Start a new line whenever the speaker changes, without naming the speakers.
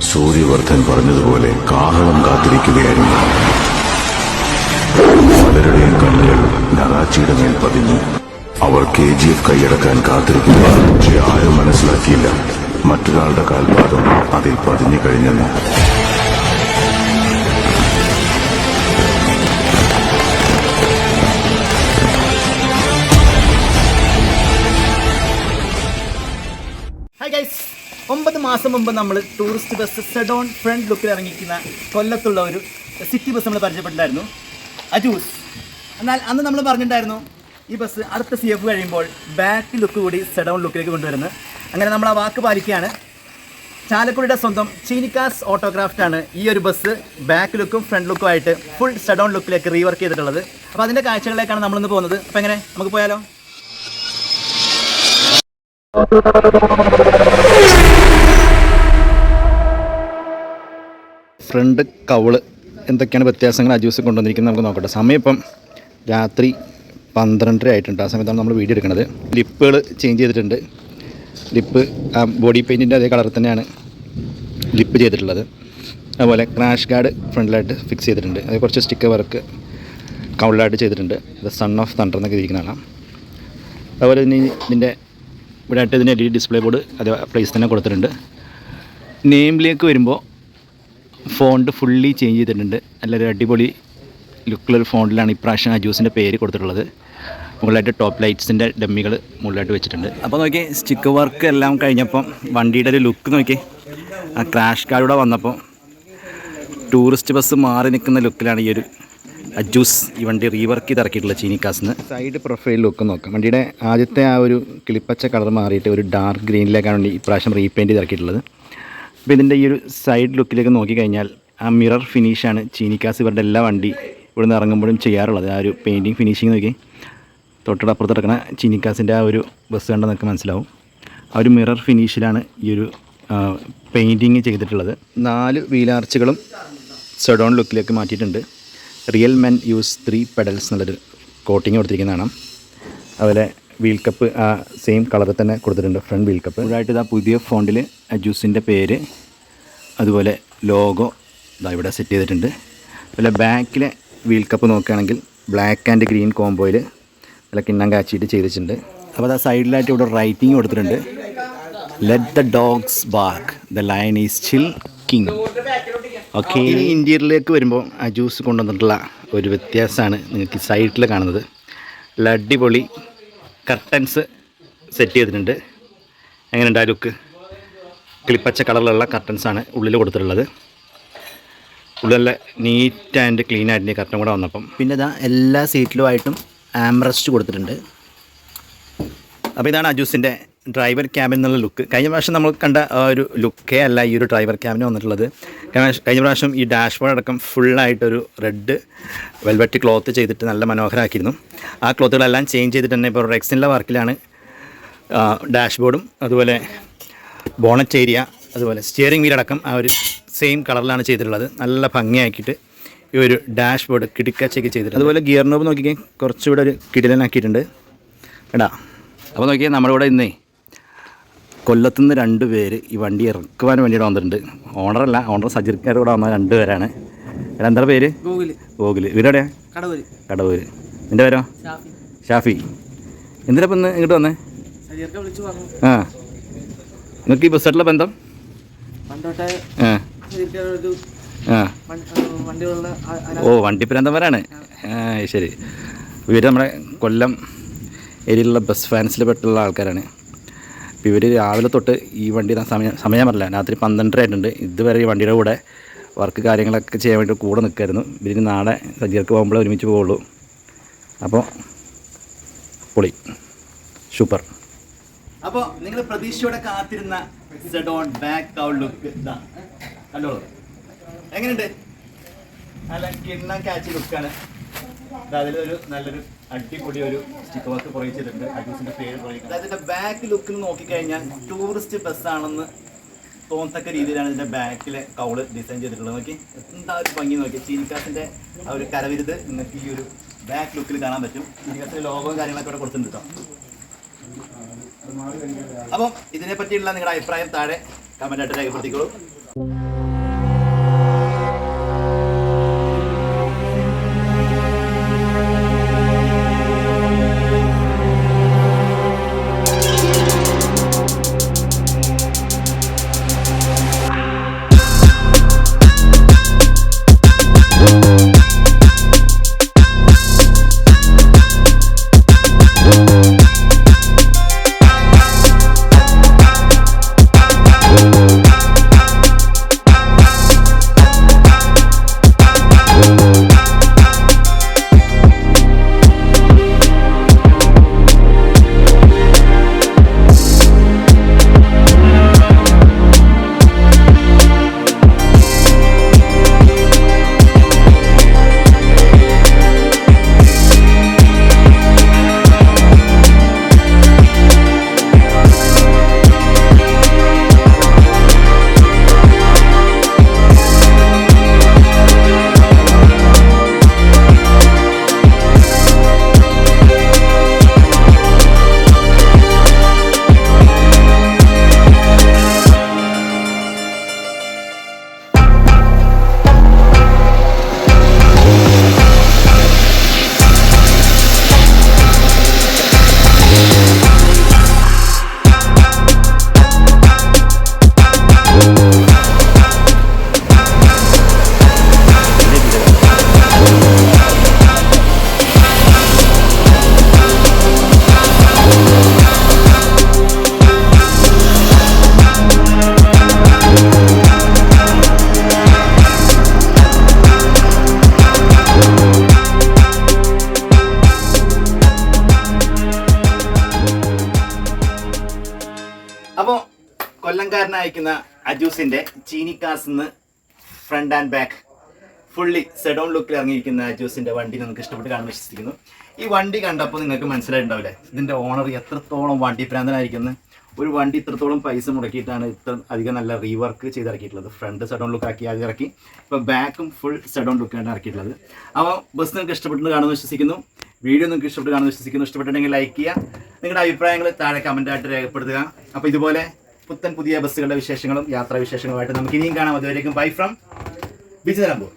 സൂര്യവർദ്ധൻ പറഞ്ഞതുപോലെ കാഹളം കാത്തിരിക്കുകയായിരുന്നു. പലരുടെയും കണ്ണുകൾ നറാച്ചിയുടെ മേൽ പതിഞ്ഞു. അവർ KGF കൈയടക്കാൻ കാത്തിരിക്കുക. പക്ഷെ ആരും മനസ്സിലാക്കിയില്ല മറ്റൊരാളുടെ കാൽപാദം അതിൽ പതിഞ്ഞു കഴിഞ്ഞെന്ന്.
ഹായ് ഗൈസ്, 9 മാസം മുമ്പ് നമ്മൾ ടൂറിസ്റ്റ് ബസ് സെഡോൺ ഫ്രണ്ട് ലുക്കിൽ ഇറങ്ങിക്കുന്ന കൊല്ലത്തുള്ള ഒരു സിറ്റി ബസ് നമ്മൾ പരിചയപ്പെട്ടിട്ടുണ്ടായിരുന്നു, അജൂസ്. എന്നാൽ അന്ന് നമ്മൾ പറഞ്ഞിട്ടുണ്ടായിരുന്നു ഈ ബസ് അടുത്ത CF കഴിയുമ്പോൾ ബാക്ക് ലുക്ക് കൂടി സെഡോൺ ലുക്കിലേക്ക് കൊണ്ടുവരുന്നത്. അങ്ങനെ നമ്മൾ ആ വാക്ക് പാലിക്കുകയാണ്. ചാലക്കുടിയുടെ സ്വന്തം ചീനിക്കാസ് ഓട്ടോഗ്രാഫ്റ്റാണ് ഈ ഒരു ബസ് ബാക്ക് ലുക്കും ഫ്രണ്ട് ലുക്കും ആയിട്ട് ഫുൾ സെഡോൺ ലുക്കിലേക്ക് റീവർക്ക് ചെയ്തിട്ടുള്ളത്. അപ്പോൾ അതിൻ്റെ കാഴ്ചകളിലേക്കാണ് നമ്മളിന്ന് പോകുന്നത്. അപ്പോൾ എങ്ങനെ നമുക്ക് പോയാലോ? ഫ്രണ്ട് കവള് എന്തൊക്കെയാണ് വ്യത്യാസങ്ങൾ അജൂസ് കൊണ്ടുവന്നിരിക്കുന്നത് നമുക്ക് നോക്കട്ടെ. സമയം ഇപ്പം രാത്രി 12:30 ആയിട്ടുണ്ട്. ആ സമയത്താണ് നമ്മൾ വീഡിയോ എടുക്കുന്നത്. ലിപ്പുകൾ ചേഞ്ച് ചെയ്തിട്ടുണ്ട്. ലിപ്പ് ആ ബോഡി പെയിൻറ്റിൻ്റെ അതേ കളറിൽ തന്നെയാണ് ലിപ്പ് ചെയ്തിട്ടുള്ളത്. അതുപോലെ ക്രാഷ് ഗാർഡ് ഫ്രണ്ടിലായിട്ട് ഫിക്സ് ചെയ്തിട്ടുണ്ട്. അത് കുറച്ച് സ്റ്റിക്കർ വർക്ക് കൗളിലായിട്ട് ചെയ്തിട്ടുണ്ട്. ഇത് സൺ ഓഫ് തണ്ടർ എന്നൊക്കെ ഇരിക്കുന്നതാണ്. അതുപോലെ തന്നെ ഇതിൻ്റെ ഇവിടെ ആയിട്ട് ഇതിൻ്റെ LED ഡിസ്പ്ലേ ബോർഡ് അതേ പ്ലേസ് തന്നെ കൊടുത്തിട്ടുണ്ട്. നെയിമിലേക്ക് വരുമ്പോൾ ഫോണ്ട് ഫുള്ളി ചേഞ്ച് ചെയ്തിട്ടുണ്ട്. നല്ലൊരു അടിപൊളി ലുക്കുള്ളൊരു ഫോണ്ടിലാണ് ഇപ്രാവശ്യം അജൂസിൻ്റെ പേര് കൊടുത്തിട്ടുള്ളത്. മുകളിലായിട്ട് ടോപ്പ് ലൈറ്റ്സിൻ്റെ ഡമ്മികൾ മുകളിലായിട്ട് വെച്ചിട്ടുണ്ട്. അപ്പോൾ നോക്കി സ്റ്റിക്കർ വർക്ക് എല്ലാം കഴിഞ്ഞപ്പം വണ്ടിയുടെ ഒരു ലുക്ക് നോക്കി. ആ ക്രാഷ് കാർഡൂടെ വന്നപ്പോൾ ടൂറിസ്റ്റ് ബസ് മാറി നിൽക്കുന്ന ലുക്കിലാണ് ഈ ഒരു അജൂസ് ഈ വണ്ടി റീവർക്ക് ചെയ്ത് ഇറക്കിയിട്ടുള്ളത് ചീനിക്കാസിന്. സൈഡ് പ്രൊഫൈൽ ലുക്ക് നോക്കാം. വണ്ടിയുടെ ആദ്യത്തെ ആ ഒരു കിളിപ്പച്ച കളർ മാറിയിട്ട് ഒരു ഡാർക്ക് ഗ്രീനിലേക്കാണ് വേണ്ടി ഇപ്രാവശ്യം റീപെയിൻറ്റ് ചെയ്ത് ഇറക്കിയിട്ടുള്ളത്. അപ്പോൾ ഇതിൻ്റെ ഈ ഒരു സൈഡ് ലുക്കിലേക്ക് നോക്കിക്കഴിഞ്ഞാൽ ആ മിറർ ഫിനിഷാണ് ചീനിക്കാസ് ഇവരുടെ എല്ലാ വണ്ടി ഇവിടെ നിന്ന് ഇറങ്ങുമ്പോഴും ചെയ്യാറുള്ളത്. ആ ഒരു പെയിൻറ്റിങ് ഫിനിഷിങ് നോക്കി തൊട്ടപ്പുറത്ത് കിടക്കുന്ന ചീനിക്കാസിൻ്റെ ആ ഒരു ബസ് കണ്ടാൽ നമുക്ക് മനസ്സിലാവും. ആ ഒരു മിറർ ഫിനിഷിലാണ് ഈ ഒരു പെയിൻറ്റിങ് ചെയ്തിട്ടുള്ളത്. 4 വീലാർച്ചുകളും സെഡോൺ ലുക്കിലേക്ക് മാറ്റിയിട്ടുണ്ട്. റിയൽ മെൻ യൂസ് 3 പെഡൽസ് എന്നുള്ളൊരു കോട്ടിങ് കൊടുത്തിരിക്കുന്നതാണ്. അതുപോലെ വീൽ കപ്പ് ആ സെയിം കളറിൽ തന്നെ കൊടുത്തിട്ടുണ്ട്. ഫ്രണ്ട് വീൽ കപ്പ് ഇതായിട്ട് ഇതാ പുതിയ ഫോണ്ടിൽ അജൂസിൻ്റെ പേര് അതുപോലെ ലോഗോ ഇതാ ഇവിടെ സെറ്റ് ചെയ്തിട്ടുണ്ട്. അതുപോലെ ബാക്കിലെ വീൽ കപ്പ് നോക്കുകയാണെങ്കിൽ ബ്ലാക്ക് ആൻഡ് ഗ്രീൻ കോംബോയിൽ നല്ല കിണ്ണം കാച്ചിയിട്ട് ചെയ്തിട്ടുണ്ട്. അപ്പോൾ ആ സൈഡിലായിട്ട് ഇവിടെ റൈറ്റിംഗ് കൊടുത്തിട്ടുണ്ട്. Let the dogs bark, the lion is chilling. Okay, ഇനി ഇൻറ്റീരിയറിലേക്ക് വരുമ്പോൾ അജൂസ് കൊണ്ടുവന്നിട്ടുള്ള ഒരു വ്യത്യാസമാണ് നിങ്ങൾക്ക് സൈഡിൽ കാണുന്നത്. നല്ല അടിപൊളി കർട്ടൻസ് സെറ്റ് ചെയ്തിട്ടുണ്ട്. എങ്ങനെയുണ്ട് ആ ലുക്ക്? കിളിപ്പച്ച കളറിലുള്ള കർട്ടൻസാണ് ഉള്ളിൽ കൊടുത്തിട്ടുള്ളത്. ഉള്ളിൽ നീറ്റ് ആൻഡ് ക്ലീൻ ആയിട്ട് കർട്ടൻ കൂടെ വന്നപ്പം പിന്നെ ഇതാ എല്ലാ സീറ്റിലുമായിട്ടും ആംറസ്റ്റ് കൊടുത്തിട്ടുണ്ട്. അപ്പോൾ ഇതാണ് അജൂസിൻ്റെ ഡ്രൈവർ ക്യാബിൻ എന്നുള്ള ലുക്ക്. കഴിഞ്ഞ പ്രാവശ്യം നമ്മൾ കണ്ട ആ ഒരു ലുക്കേ അല്ല ഈ ഒരു ഡ്രൈവർ ക്യാബിന് വന്നിട്ടുള്ളത്. കഴിഞ്ഞ പ്രാവശ്യം ഈ ഡാഷ്ബോർഡ് അടക്കം ഫുള്ളായിട്ടൊരു റെഡ് വെൽവെറ്റ് ക്ലോത്ത് ചെയ്തിട്ട് നല്ല മനോഹരമാക്കിയിരുന്നു. ആ ക്ലോത്തുകളെല്ലാം ചേഞ്ച് ചെയ്തിട്ട് തന്നെ ഇപ്പോൾ റെക്സിൻ്റെ വർക്കിലാണ് ഡാഷ്ബോർഡും അതുപോലെ ബോണറ്റ് ഏരിയ അതുപോലെ സ്റ്റിയറിംഗ് വീലടക്കം ആ ഒരു സെയിം കളറിലാണ് ചെയ്തിട്ടുള്ളത്. നല്ല ഭംഗിയാക്കിയിട്ട് ഈ ഒരു ഡാഷ്ബോർഡ് കിടുക്കച്ചൊക്കെ ചെയ്തിട്ടുണ്ട്. അതുപോലെ ഗിയർ നോബ് നോക്കിക്കേ കുറച്ചുകൂടെ ഒരു കിടിലനാക്കിയിട്ടുണ്ട് എടാ. അപ്പോൾ നോക്കിയാൽ നമ്മുടെ ഇവിടെ ഇന്നേ കൊല്ലത്തുനിന്ന് 2 പേര് ഈ വണ്ടി ഇറക്കുവാൻ വേണ്ടിയിട്ട് വന്നിട്ടുണ്ട്. ഓണറല്ല, ഓണർ സജിർക്കാരുടെ കൂടെ വന്ന 2 പേരാണ്. എടാ എന്താ പേര്? ഗോകുല്. ഇവരെവിടെയാണ്? കടവൂര്. എൻ്റെ പേരോ? ഷാഫി. എന്തിനാ ഇപ്പം ഇന്ന് ഇങ്ങോട്ട് വന്നേ? ആ, നിങ്ങൾക്ക് ഈ ബസ്സായിട്ടുള്ള ബന്ധം? ഓ, വണ്ടിപ്രാന്തന്മാരാണ്. ശരി. ഇവർ നമ്മുടെ കൊല്ലം ഏരിയയിലുള്ള ബസ് ഫാൻസിൽ പെട്ടുള്ള ആൾക്കാരാണ്. അപ്പോൾ ഇവർ രാവിലെ തൊട്ട് ഈ വണ്ടി സമയം പറഞ്ഞില്ല, രാത്രി 12:30 ആയിട്ടുണ്ട്. ഇതുവരെ ഈ വണ്ടിയുടെ കൂടെ വർക്ക് കാര്യങ്ങളൊക്കെ ചെയ്യാൻ വേണ്ടി കൂടെ നിൽക്കായിരുന്നു. ഇവരിന് നാളെ സജ്ജീർക്ക് പോകുമ്പോൾ ഒരുമിച്ച് പോവുള്ളൂ. അപ്പോൾ പൊളി, സൂപ്പർ. അപ്പോൾ നിങ്ങൾ പ്രതീക്ഷയോടെ കാത്തിരുന്ന സെഡോൺ ബാക്ക് കൗൾ ലുക്ക് കണ്ടോളൂ. എങ്ങനെയുണ്ട്? നല്ല കിണ്ണം കാച്ചി ലുക്കാണ്. അതിലൊരു നല്ലൊരു അടിപൊളി ഒരു സ്റ്റിക്കർ വർക്ക് കുറയിച്ചിട്ടുണ്ട്. അജൂസിൻ്റെ പേര് കുറയിക്കുന്നത്. അതിൻ്റെ ബാക്ക് ലുക്കിൽ നോക്കിക്കഴിഞ്ഞാൽ ടൂറിസ്റ്റ് ബസ്സാണെന്ന് തോന്നത്തക്ക രീതിയിലാണ് ഇതിൻ്റെ ബാക്കിലെ കൗള് ഡിസൈൻ ചെയ്തിട്ടുള്ളത്. നോക്കി എന്താ ഒരു ഭംഗി നോക്കി. ചീനിക്കാസിൻ്റെ ആ ഒരു കരവിരുത് നിങ്ങൾക്ക് ഈ ഒരു ബാക്ക് ലുക്കിൽ കാണാൻ പറ്റും. ചീനിക്കാസിൻ്റെ ലോഗോയും കാര്യങ്ങളൊക്കെ ഇവിടെ കൊടുത്തിട്ടുണ്ട് കേട്ടോ. അപ്പം ഇതിനെ പറ്റിയുള്ള നിങ്ങളുടെ അഭിപ്രായം താഴെ കമൻ്റായിട്ട് രേഖപ്പെടുത്തിക്കോളൂ. അയക്കുന്ന അജൂസിൻ്റെ ചീനി കാസിന്ന് ഫ്രണ്ട് ആൻഡ് ബാക്ക് ഫുള്ളി സെഡോൺ ലുക്കിൽ ഇറങ്ങിയിരിക്കുന്ന അജൂസിൻ്റെ വണ്ടി നിങ്ങൾക്ക് ഇഷ്ടപ്പെട്ട് കാണുമെന്ന് വിശ്വസിക്കുന്നു. ഈ വണ്ടി കണ്ടപ്പോൾ നിങ്ങൾക്ക് മനസ്സിലായിട്ടുണ്ടാവില്ലേ ഇതിൻ്റെ ഓണർ എത്രത്തോളം വണ്ടി ഭ്രാന്തനായിരിക്കുന്നു. ഒരു വണ്ടി ഇത്രത്തോളം പൈസ മുടക്കിയിട്ടാണ് ഇത്ര അധികം നല്ല റീവർക്ക് ചെയ്തിറക്കിയിട്ടുള്ളത്. ഫ്രണ്ട് സെഡോൺ ലുക്ക് ആക്കി ആദ്യം ഇറക്കി, ഇപ്പോൾ ബാക്കും ഫുൾ സെഡോൺ ലുക്കാണ് ഇറക്കിയിട്ടുള്ളത്. അപ്പോൾ ബസ് നിങ്ങൾക്ക് ഇഷ്ടപ്പെട്ട് കാണുമെന്ന് വിശ്വസിക്കുന്നു. വീഡിയോ നിങ്ങൾക്ക് ഇഷ്ടപ്പെട്ട് കാണുമെന്ന് വിശ്വസിക്കുന്നു. ഇഷ്ടപ്പെട്ടിട്ടുണ്ടെങ്കിൽ ലൈക്ക് ചെയ്യുക. നിങ്ങളുടെ അഭിപ്രായങ്ങൾ താഴെ കമൻറ്റായിട്ട് രേഖപ്പെടുത്തുക. അപ്പോൾ ഇതുപോലെ പുതിയ ബസ്സുകളുടെ വിശേഷങ്ങളും യാത്രാ വിശേഷങ്ങളുമായിട്ട് നമുക്ക് ഇനിയും കാണാം. അതുവരേക്കും ബൈ ഫ്രം ബിജു നിലമ്പൂർ.